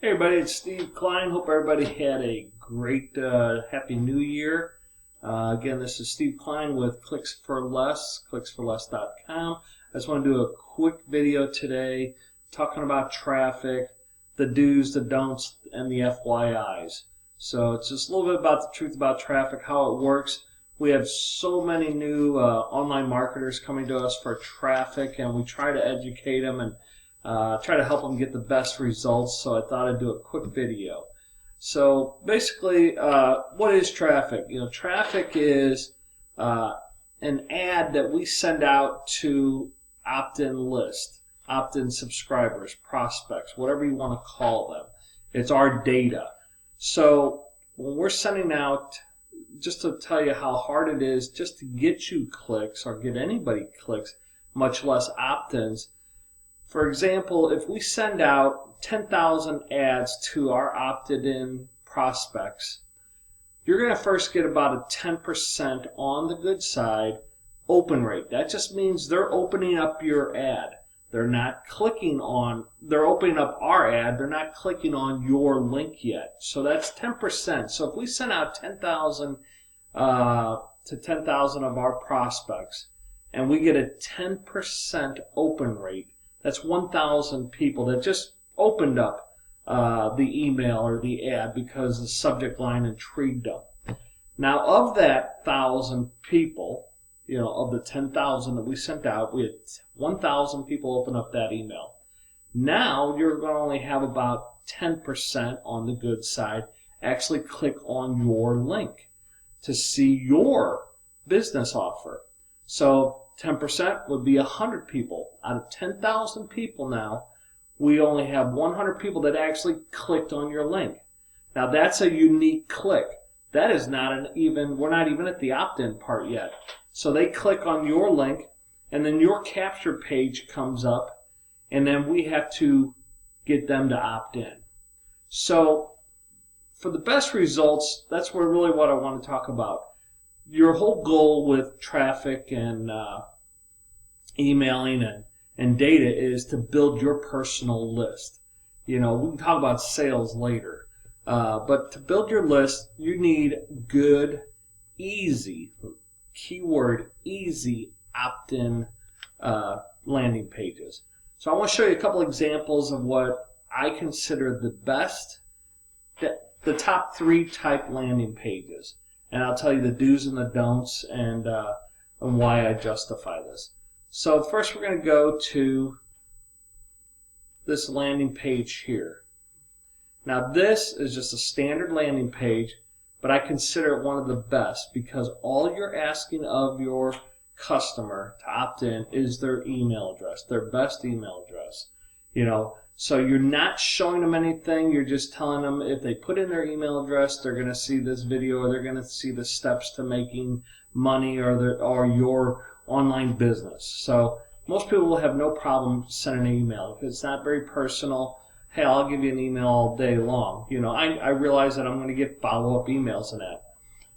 Hey everybody, it's Steve Klein. Hope everybody had a great Happy New Year. Again, this is Steve Klein with Clicks for Less, clicksforless.com. I just want to do a quick video today talking about traffic, the do's, the don'ts, and the FYIs. So it's just a little bit about the truth about traffic, how it works. We have so many new online marketers coming to us for traffic, and we try to educate them and try to help them get the best results. So I thought I'd do a quick video. So basically, what is traffic? Traffic is an ad that we send out to opt-in list, opt-in subscribers, prospects, whatever you want to call them. It's our data. So when we're sending out, just to tell you how hard it is just to get you clicks or get anybody clicks, much less opt-ins. For example, if we send out 10,000 ads to our opted-in prospects, you're going to first get about a 10% on the good side open rate. That just means they're opening up your ad. They're not clicking on, they're opening up our ad. They're not clicking on your link yet. So that's 10%. So if we send out 10,000 to 10,000 of our prospects and we get a 10% open rate, that's 1,000 people that just opened up the email or the ad because the subject line intrigued them. Now, of that 1,000 people, of the 10,000 that we sent out, we had 1,000 people open up that email. Now, you're going to only have about 10% on the good side actually click on your link to see your business offer. So 10% would be 100 people. Out of 10,000 people now, we only have 100 people that actually clicked on your link. Now that's a unique click. That is not we're not even at the opt-in part yet. So they click on your link and then your capture page comes up and then we have to get them to opt in. So for the best results, that's really what I want to talk about. Your whole goal with traffic and emailing and data is to build your personal list. We can talk about sales later. But to build your list, you need good, easy, keyword easy opt-in landing pages. So I want to show you a couple examples of what I consider the best, the top 3 type landing pages. And I'll tell you the do's and the don'ts and why I justify this. So first we're going to go to this landing page here. Now this is just a standard landing page, but I consider it one of the best because all you're asking of your customer to opt in is their email address, their best email address. So you're not showing them anything, you're just telling them if they put in their email address, they're going to see this video or they're going to see the steps to making money or your online business. So most people will have no problem sending an email. If it's not very personal, hey, I'll give you an email all day long. I realize that I'm going to get follow-up emails and that.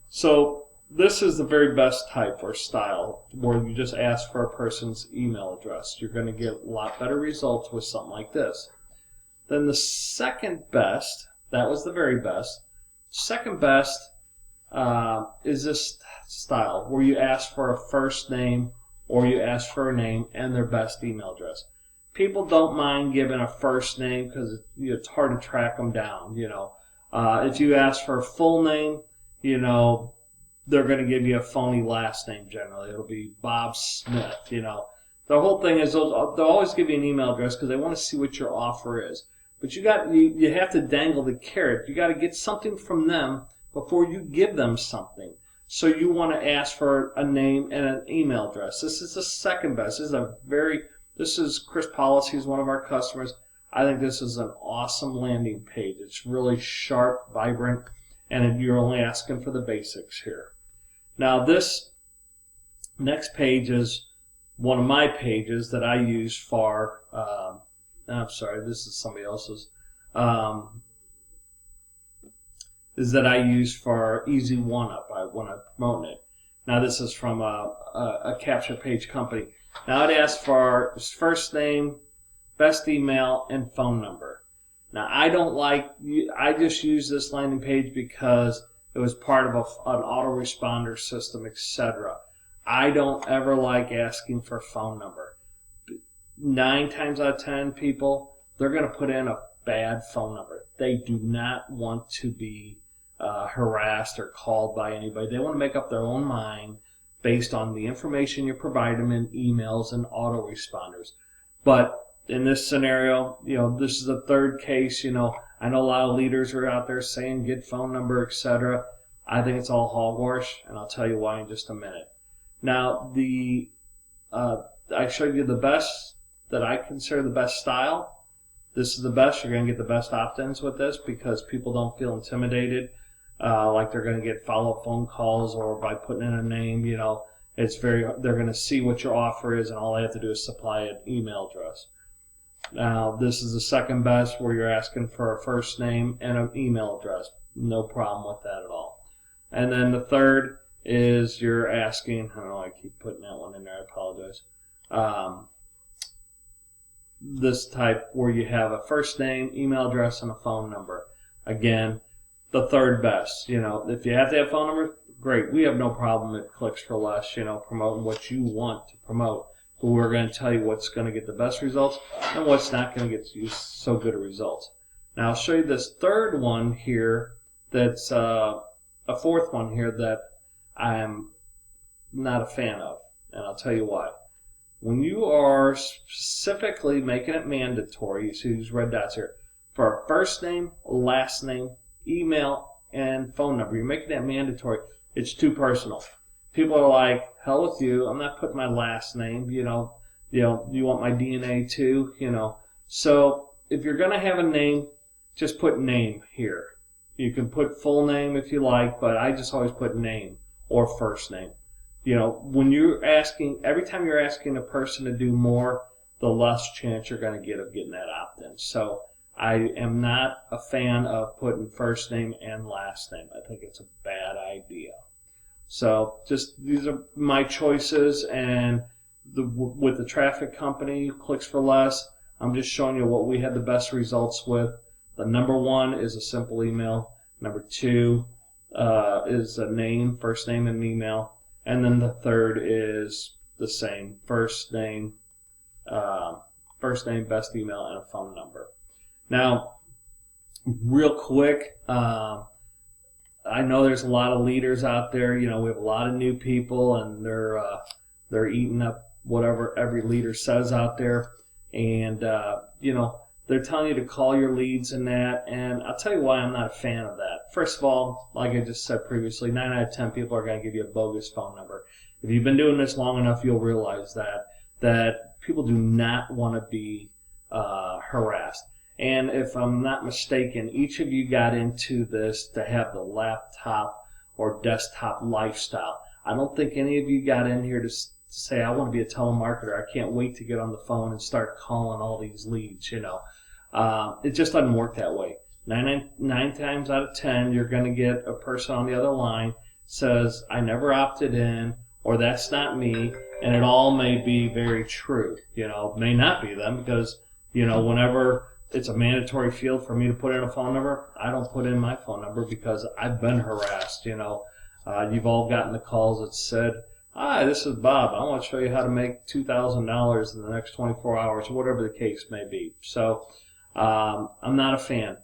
So this is the very best type or style where you just ask for a person's email address. You're going to get a lot better results with something like this. Then the second best, that was the very best. Second best is this style where you ask for a first name or you ask for a name and their best email address. People don't mind giving a first name because it's hard to track them down. If you ask for a full name, they're going to give you a phony last name generally. It'll be Bob Smith. The whole thing is they'll always give you an email address because they want to see what your offer is. But you have to dangle the carrot. You got to get something from them before you give them something. So you want to ask for a name and an email address. This is the second best. This is Chris Policy, is one of our customers. I think this is an awesome landing page. It's really sharp, vibrant, and you're only asking for the basics here. Now this next page is one of my pages that I use for, I'm sorry, this is somebody else's, is that I use for Easy One-Up when I'm promoting it. Now this is from a capture page company. Now it asks for first name, best email, and phone number. Now, I just use this landing page because it was part of an autoresponder system, etc. I don't ever like asking for a phone number. 9 times out of 10 people, they're going to put in a bad phone number. They do not want to be harassed or called by anybody. They want to make up their own mind based on the information you provide them in emails and autoresponders. But in this scenario, this is the third case. I know a lot of leaders are out there saying get phone number, etc. I think it's all hogwash, and I'll tell you why in just a minute. Now, I showed you the best that I consider the best style. This is the best. You're going to get the best opt-ins with this because people don't feel intimidated, like they're going to get follow-up phone calls or by putting in a name. They're going to see what your offer is, and all they have to do is supply an email address. Now, this is the second best where you're asking for a first name and an email address. No problem with that at all. And then the third is you're asking, I don't know, I keep putting that one in there, I apologize. This type where you have a first name, email address, and a phone number. Again, the third best. If you have to have phone number, great. We have no problem at Clicks for Less, promoting what you want to promote. But we're going to tell you what's going to get the best results and what's not going to get you so good results. Now, I'll show you this third one here that's a fourth one here that I'm not a fan of, and I'll tell you why. When you are specifically making it mandatory, you see these red dots here, for a first name, last name, email, and phone number, you're making that mandatory, it's too personal. People are like, hell with you, I'm not putting my last name, you want my DNA too, So if you're going to have a name, just put name here. You can put full name if you like, but I just always put name or first name. When you're asking, every time you're asking a person to do more, the less chance you're going to get of getting that opt-in. So I am not a fan of putting first name and last name. I think it's a bad idea. So these are my choices, and with the traffic company, Clicks for Less, I'm just showing you what we had the best results with. The number one is a simple email. Number two is a name, first name and email. And then the third is the same, first name, best email, and a phone number. Now, real quick, I know there's a lot of leaders out there. We have a lot of new people, and they're eating up whatever every leader says out there. And, they're telling you to call your leads and that, and I'll tell you why I'm not a fan of that. First of all, like I just said previously, 9 out of 10 people are going to give you a bogus phone number. If you've been doing this long enough, you'll realize that people do not want to be harassed. And if I'm not mistaken, each of you got into this to have the laptop or desktop lifestyle. I don't think any of you got in here to say, I want to be a telemarketer. I can't wait to get on the phone and start calling all these leads, It just doesn't work that way. 9 times out of 10, you're going to get a person on the other line says, I never opted in, or that's not me, and it all may be very true. It may not be them because, whenever it's a mandatory field for me to put in a phone number, I don't put in my phone number because I've been harassed, You've all gotten the calls that said, hi, this is Bob. I want to show you how to make $2,000 in the next 24 hours, or whatever the case may be. So I'm not a fan.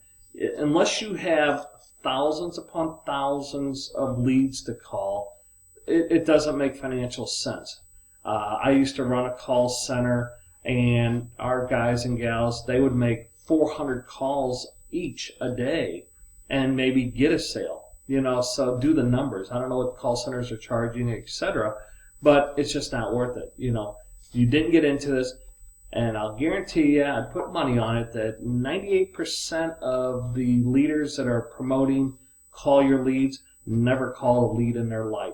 Unless you have thousands upon thousands of leads to call, it doesn't make financial sense. I used to run a call center, and our guys and gals, they would make 400 calls each a day and maybe get a sale. So do the numbers. I don't know what call centers are charging, etc., but it's just not worth it. You didn't get into this, and I'll guarantee you, I'd put money on it, that 98% of the leaders that are promoting call your leads never call a lead in their life.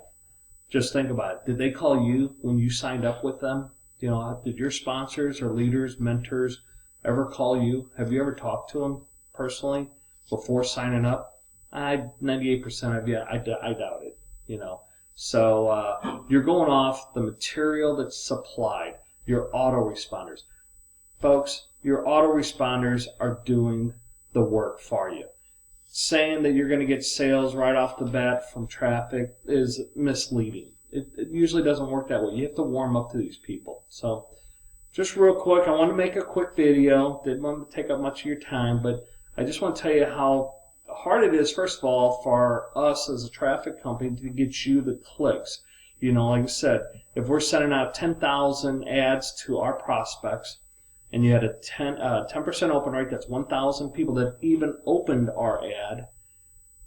Just think about it. Did they call you when you signed up with them? Did your sponsors or leaders, mentors ever call you? Have you ever talked to them personally before signing up? 98% of you, I doubt it, So you're going off the material that's supplied, your autoresponders. Folks, your autoresponders are doing the work for you. Saying that you're going to get sales right off the bat from traffic is misleading. It usually doesn't work that way. You have to warm up to these people. So just real quick, I want to make a quick video. Didn't want to take up much of your time, but I just want to tell you how hard it is, first of all, for us as a traffic company to get you the clicks. You know, like I said, if we're sending out 10,000 ads to our prospects, and you had a 10% open rate, that's 1,000 people that even opened our ad.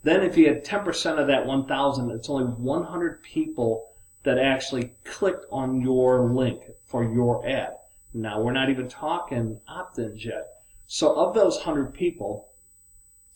Then if you had 10% of that 1,000, it's only 100 people that actually clicked on your link for your ad. Now, we're not even talking opt-ins yet. So of those 100 people,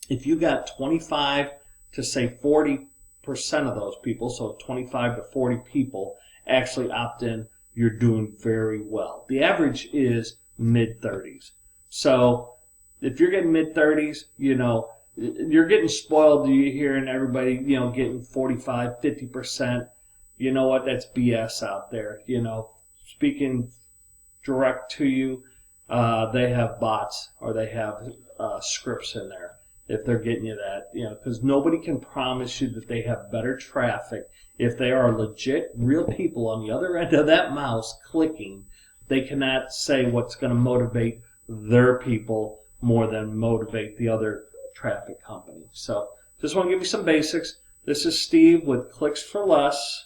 if you got 25 to say 40% of those people, so 25 to 40 people actually opt in, you're doing very well. The average is mid-30s. So if you're getting mid-30s, you know, you're getting spoiled. You're hearing everybody, you know, getting 45, 50%. You know what? That's BS out there. You know, speaking direct to you, they have bots or they have scripts in there if they're getting you that, you know, because nobody can promise you that they have better traffic. If they are legit, real people on the other end of that mouse clicking, they cannot say what's going to motivate their people more than motivate the other traffic company. So just want to give you some basics. This is Steve with Clicks for Less,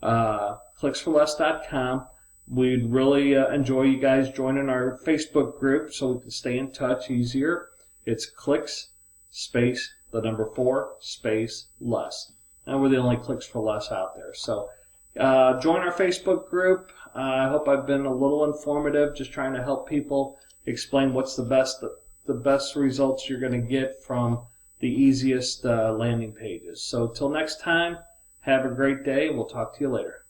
clicksforless.com. We'd really enjoy you guys joining our Facebook group so we can stay in touch easier. It's clicks, space, the number 4, space, less. And we're the only Clicks for Less out there. So join our Facebook group. I hope I've been a little informative, just trying to help people explain what's the best results you're going to get from the easiest landing pages. So till next time, have a great day. We'll talk to you later.